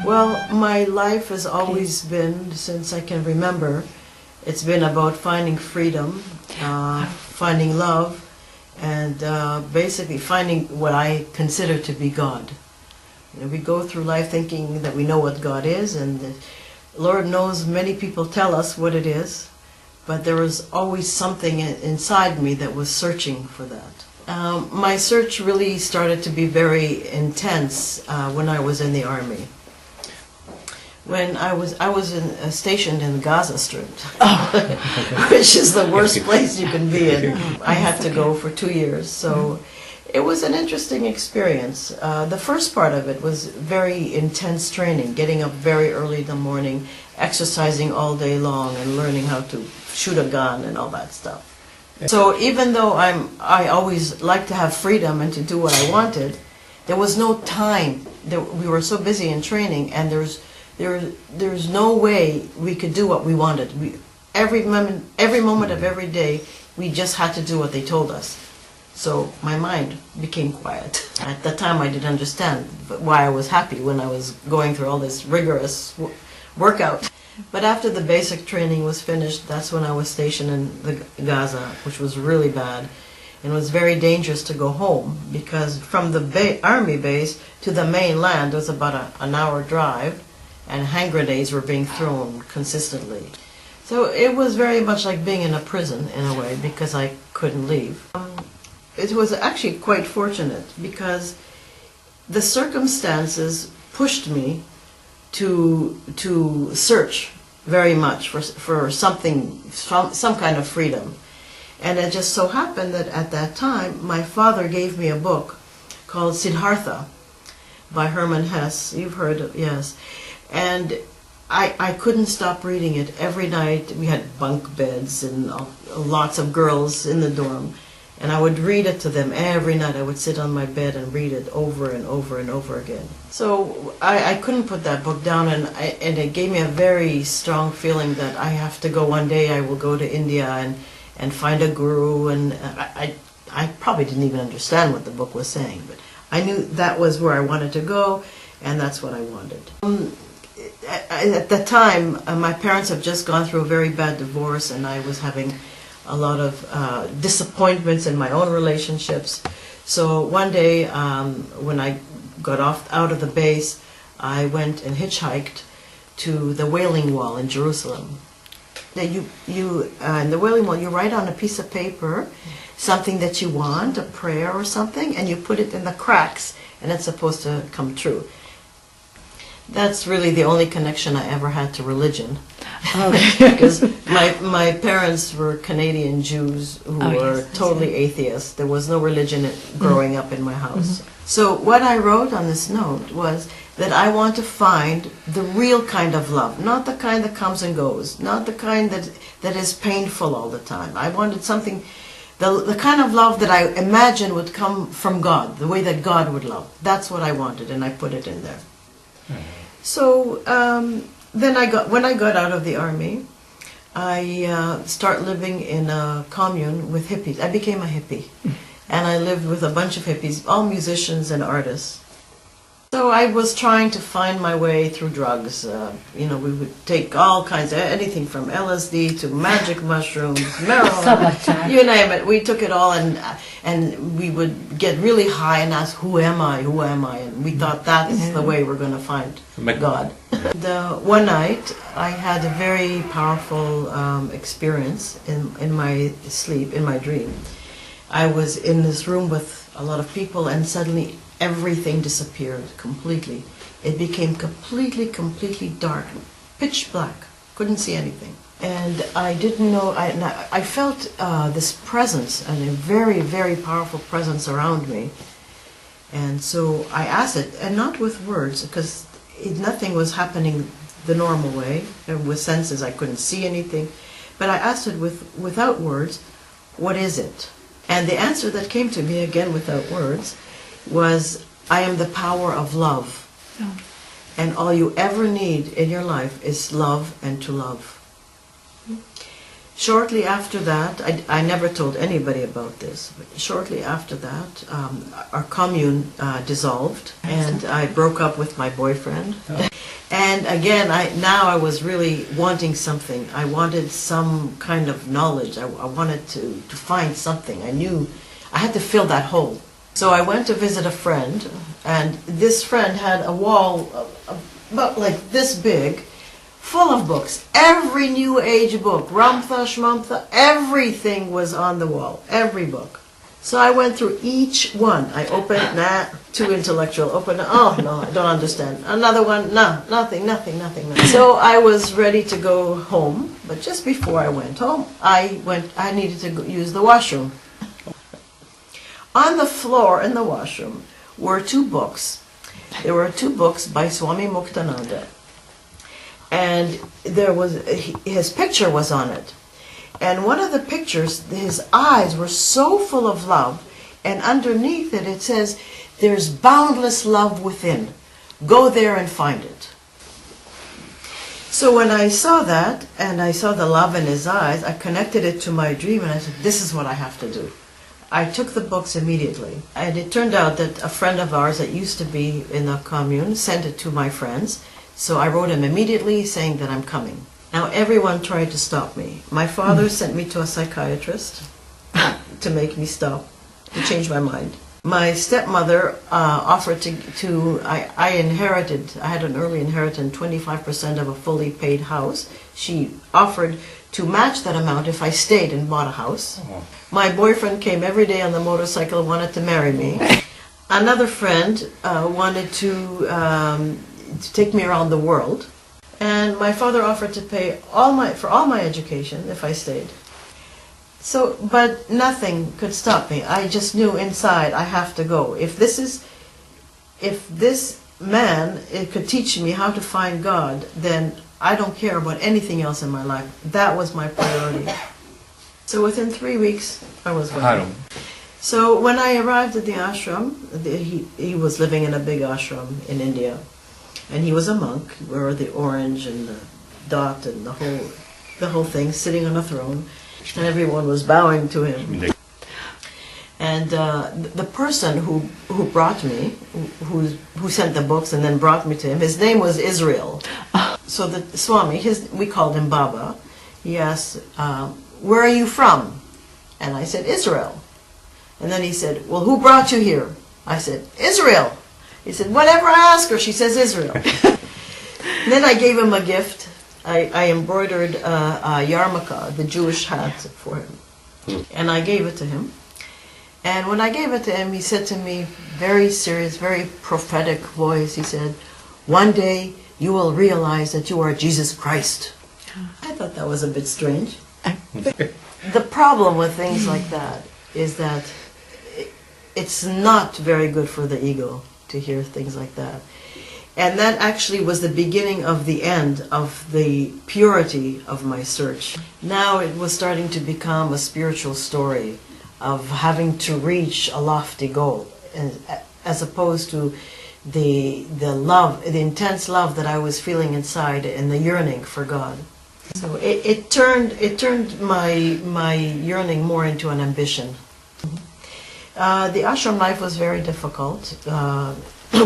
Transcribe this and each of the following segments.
Well, my life has always been, since I can remember, it's been about finding freedom, finding love, and basically finding what I consider to be God. You know, we go through life thinking that we know what God is, and the Lord knows many people tell us what it is, but there was always something inside me that was searching for that. My search really started to be very intense when I was in the Army. When I was stationed in Gaza Strip, which is the worst place you can be in. I had to go for 2 years, so it was an interesting experience. The first part of it was very intense training, getting up very early in the morning, exercising all day long, and learning how to shoot a gun and all that stuff. So even though I always liked to have freedom and to do what I wanted, there was no time. We were so busy in training, and there's no way we could do what we wanted. Every moment of every day, we just had to do what they told us. So my mind became quiet. At the time, I didn't understand why I was happy when I was going through all this rigorous workout. But after the basic training was finished, that's when I was stationed in Gaza, which was really bad. And it was very dangerous to go home, because from the army base to the mainland was about an hour drive, and hand grenades were being thrown consistently. So it was very much like being in a prison in a way, because I couldn't leave. It was actually quite fortunate, because the circumstances pushed me to search very much for something, some kind of freedom. And it just so happened that at that time, my father gave me a book called Siddhartha by Hermann Hesse. You've heard of, yes. And I couldn't stop reading it. Every night we had bunk beds and lots of girls in the dorm. And I would read it to them every night. I would sit on my bed and read it over and over and over again. So I couldn't put that book down, and it gave me a very strong feeling that I have to go one day. I will go to India and find a guru. And I probably didn't even understand what the book was saying, but I knew that was where I wanted to go, and that's what I wanted. At the time, my parents had just gone through a very bad divorce, and I was having a lot of disappointments in my own relationships. So one day, when I got out of the base, I went and hitchhiked to the Wailing Wall in Jerusalem. In the Wailing Wall, you write on a piece of paper something that you want, a prayer or something, and you put it in the cracks, and it's supposed to come true. That's really the only connection I ever had to religion. Because my parents were Canadian Jews who were totally atheists. There was no religion growing up in my house. So what I wrote on this note was that I want to find the real kind of love, not the kind that comes and goes, not the kind that is painful all the time. I wanted something, the kind of love that I imagined would come from God, the way that God would love. That's what I wanted, and I put it in there. So then when I got out of the army, I started living in a commune with hippies. I became a hippie, and I lived with a bunch of hippies, all musicians and artists. So I was trying to find my way through drugs. We would take all kinds of, anything from LSD to magic mushrooms, marijuana, you name it. We took it all, and we would get really high and ask, who am I, who am I? And we thought that's the way we're going to find God. One night, I had a very powerful experience in my sleep, in my dream. I was in this room with a lot of people, and suddenly everything disappeared completely. It became completely dark, pitch black. Couldn't see anything. And I didn't know, I felt this presence, and a very, very powerful presence around me. And so I asked it, and not with words, because nothing was happening the normal way. With senses, I couldn't see anything. But I asked it without words, what is it? And the answer that came to me, again without words, was, I am the power of love. Oh. And all you ever need in your life is love and to love. Shortly after that, I never told anybody about this, but shortly after that, our commune dissolved, and I broke up with my boyfriend. Oh. And again, now I was really wanting something. I wanted some kind of knowledge. I wanted to find something. I knew I had to fill that hole. So I went to visit a friend, and this friend had a wall about like this big, full of books. Every New Age book, Ramtha, Shmamtha, everything was on the wall, every book. So I went through each one. I opened, too intellectual, opened, oh no, I don't understand. Another one, no, nothing. So I was ready to go home, but just before I went home, I needed to use the washroom. On the floor in the washroom were two books. There were two books by Swami Muktananda. And his picture was on it. And one of the pictures, his eyes were so full of love, and underneath it, it says, there's boundless love within. Go there and find it. So when I saw that, and I saw the love in his eyes, I connected it to my dream, and I said, this is what I have to do. I took the books immediately. And it turned out that a friend of ours that used to be in the commune sent it to my friends. So I wrote him immediately saying that I'm coming. Now everyone tried to stop me. My father sent me to a psychiatrist to make me stop, to change my mind. My stepmother offered I had an early inheritance, 25% of a fully paid house. She offered to match that amount if I stayed and bought a house. Oh. My boyfriend came every day on the motorcycle, wanted to marry me. Another friend wanted to take me around the world, and my father offered to pay for all my education if I stayed. So, but nothing could stop me. I just knew inside I have to go. If this man could teach me how to find God, then I don't care about anything else in my life. That was my priority. So within 3 weeks, I was gone. So when I arrived at the ashram, he was living in a big ashram in India. And he was a monk, wore the orange and the dot and the whole thing, sitting on a throne, and everyone was bowing to him. And the person who brought me, who sent the books and then brought me to him, his name was Israel. So the Swami, we called him Baba. He asked, "Where are you from?" And I said, "Israel." And then he said, "Well, who brought you here?" I said, "Israel." He said, "Whenever I ask her, she says Israel." And then I gave him a gift. I embroidered a yarmulke, the Jewish hat, for him. And I gave it to him. And when I gave it to him, he said to me, very serious, very prophetic voice, he said, "One day you will realize that you are Jesus Christ." I thought that was a bit strange. The problem with things like that is that it's not very good for the ego to hear things like that. And that actually was the beginning of the end of the purity of my search. Now it was starting to become a spiritual story of having to reach a lofty goal, as opposed to the love, the intense love that I was feeling inside and the yearning for God. So it turned my yearning more into an ambition. The ashram life was very difficult.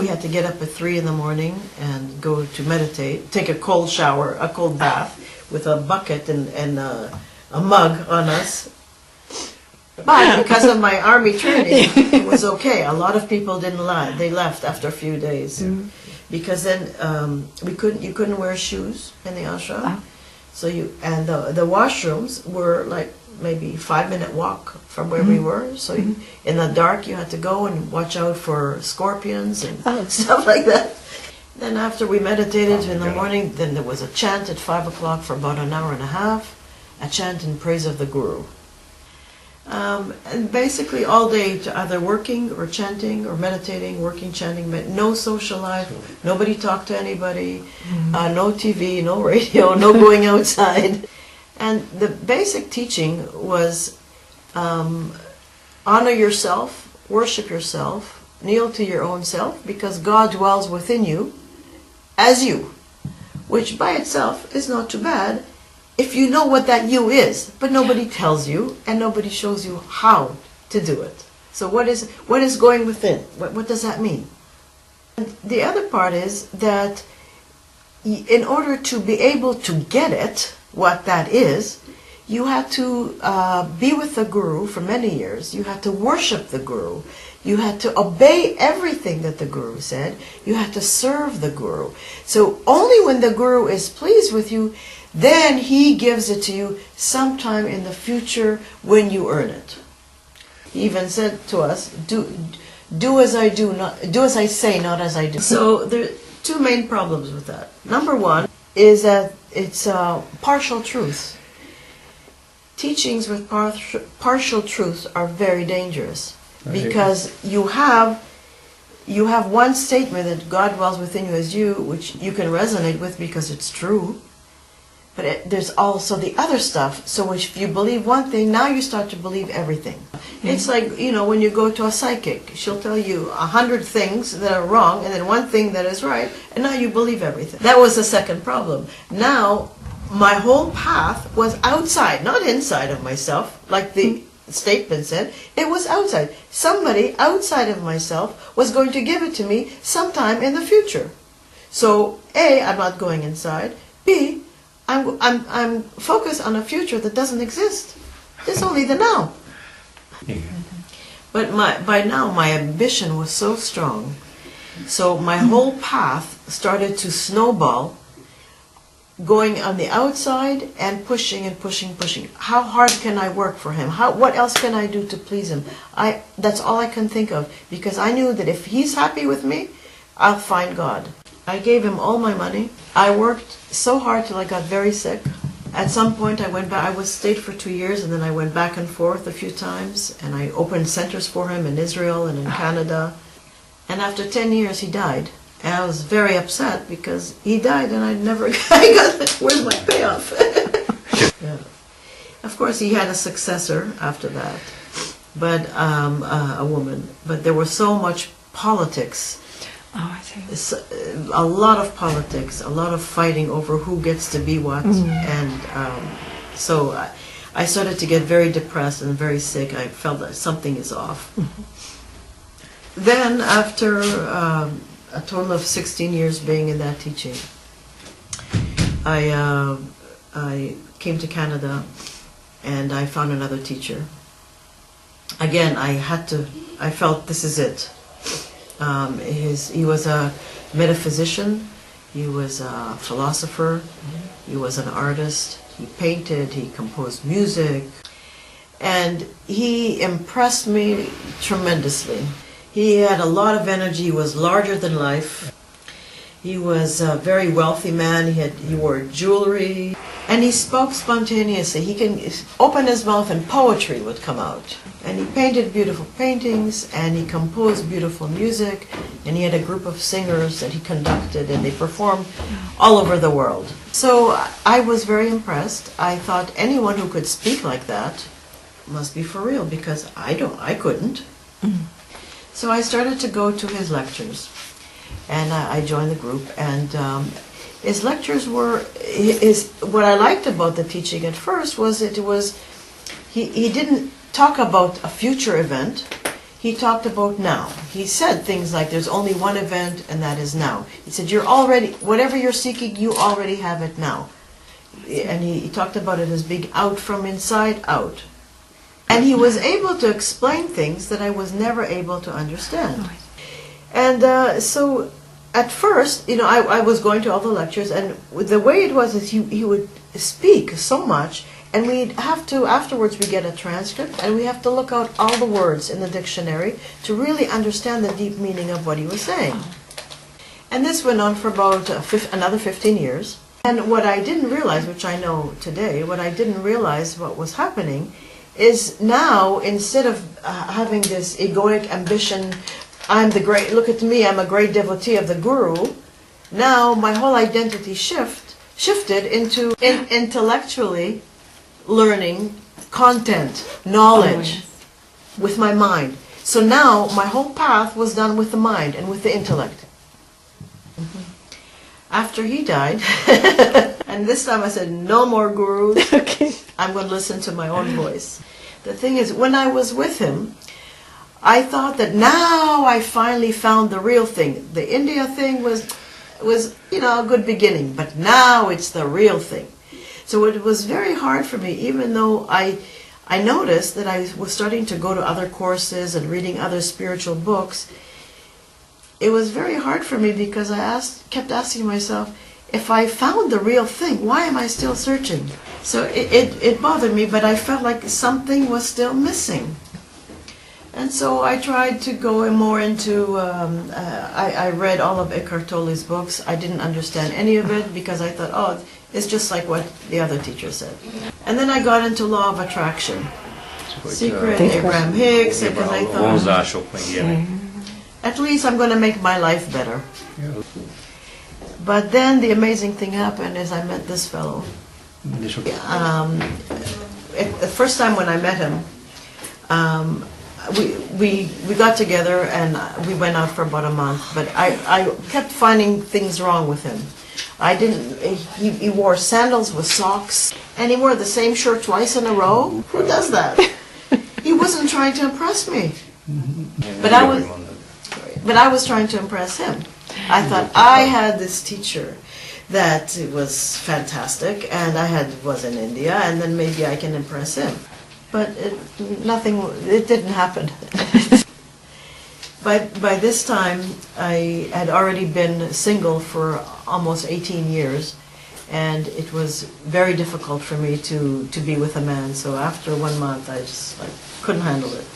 We had to get up at 3 in the morning and go to meditate, take a cold shower, a cold bath, with a bucket and a mug on us. But because of my army training, it was okay. A lot of people didn't lie. They left after a few days. Because then you couldn't wear shoes in the ashram. So the washrooms were like maybe 5-minute walk from where we were. So in the dark you had to go and watch out for scorpions and stuff like that. Then after we meditated in the morning, then there was a chant at 5 o'clock for about an hour and a half, a chant in praise of the Guru. And basically all day either working or chanting or meditating, working, chanting, but no social life, nobody talked to anybody, no TV, no radio, no going outside. And the basic teaching was honor yourself, worship yourself, kneel to your own self, because God dwells within you as you, which by itself is not too bad if you know what that you is, but nobody tells you and nobody shows you how to do it. So what is going within? What does that mean? And the other part is that in order to be able to get it, what that is, you had to be with the Guru for many years. You had to worship the Guru. You had to obey everything that the Guru said. You had to serve the Guru. So only when the Guru is pleased with you, then he gives it to you sometime in the future when you earn it. He even said to us, do as I do, do as I say, not as I do. So there are two main problems with that. Number one is that it's partial truth. Teachings with partial truths are very dangerous, because you have one statement that God dwells within you as you, which you can resonate with because it's true. But there's also the other stuff. So if you believe one thing, now you start to believe everything. It's like, when you go to a psychic, she'll tell you 100 things that are wrong and then one thing that is right, and now you believe everything. That was the second problem. Now, my whole path was outside, not inside of myself, like the statement said. It was outside. Somebody outside of myself was going to give it to me sometime in the future. So, A, I'm not going inside. B, I'm focused on a future that doesn't exist. It's only the now. Yeah. But by now my ambition was so strong. So my whole path started to snowball, going on the outside and pushing and pushing, pushing. How hard can I work for him? What else can I do to please him? That's all I can think of, because I knew that if he's happy with me, I'll find God. I gave him all my money. I worked so hard till I got very sick. At some point I went back, stayed for 2 years, and then I went back and forth a few times, and I opened centers for him in Israel and in Canada. And after 10 years he died. And I was very upset because he died and I got, where's my payoff? Yeah. Of course he had a successor after that, but a woman. But there was so much politics. Oh, I see. A lot of politics, a lot of fighting over who gets to be what. And so I started to get very depressed and very sick. I felt that something is off. Then after a total of 16 years being in that teaching, I came to Canada and I found another teacher. Again, I felt this is it. He was a metaphysician, he was a philosopher, he was an artist, he painted, he composed music, and he impressed me tremendously. He had a lot of energy, he was larger than life. He was a very wealthy man, he wore jewelry, and he spoke spontaneously. He can open his mouth and poetry would come out. And he painted beautiful paintings, and he composed beautiful music, and he had a group of singers that he conducted, and they performed all over the world. So I was very impressed. I thought anyone who could speak like that must be for real, because I couldn't. So I started to go to his lectures, and I joined the group, and his lectures were, what I liked about the teaching at first was he didn't talk about a future event, he talked about now. He said things like there's only one event and that is now. He said whatever you're seeking, you already have it now. And he talked about it as being out from inside out. And he was able to explain things that I was never able to understand. And so at first, I was going to all the lectures, and the way it was is he would speak so much, and we'd have to, afterwards we get a transcript, and we have to look out all the words in the dictionary to really understand the deep meaning of what he was saying. And this went on for about another 15 years. And what I didn't realize, which I know today, what was happening is now, instead of having this egoic ambition, look at me, I'm a great devotee of the Guru, now my whole identity shifted into intellectually learning content, knowledge, with my mind. So now my whole path was done with the mind and with the intellect. After he died, And this time I said, no more gurus. Okay. I'm going to listen to my own voice. The thing is, when I was with him, I thought that now I finally found the real thing. The India thing was a good beginning, but now it's the real thing. So it was very hard for me, even though I noticed that I was starting to go to other courses and reading other spiritual books. It was very hard for me because I kept asking myself, if I found the real thing, why am I still searching? So it bothered me, but I felt like something was still missing. And so I tried to go more into, I read all of Eckhart Tolle's books. I didn't understand any of it because I thought, oh, it's just like what the other teacher said. And then I got into Law of Attraction. Secret, Abraham Hicks, because I thought, at least I'm going to make my life better. But then the amazing thing happened is I met this fellow. The first time when I met him, we got together and we went out for about a month. But I kept finding things wrong with him. He wore sandals with socks, and he wore the same shirt twice in a row. Who does that? He wasn't trying to impress me. But I was trying to impress him. I thought I had this teacher that was fantastic, and was in India, and then maybe I can impress him. But it didn't happen. By this time, I had already been single for almost 18 years, and it was very difficult for me to be with a man. So after 1 month, I just couldn't handle it.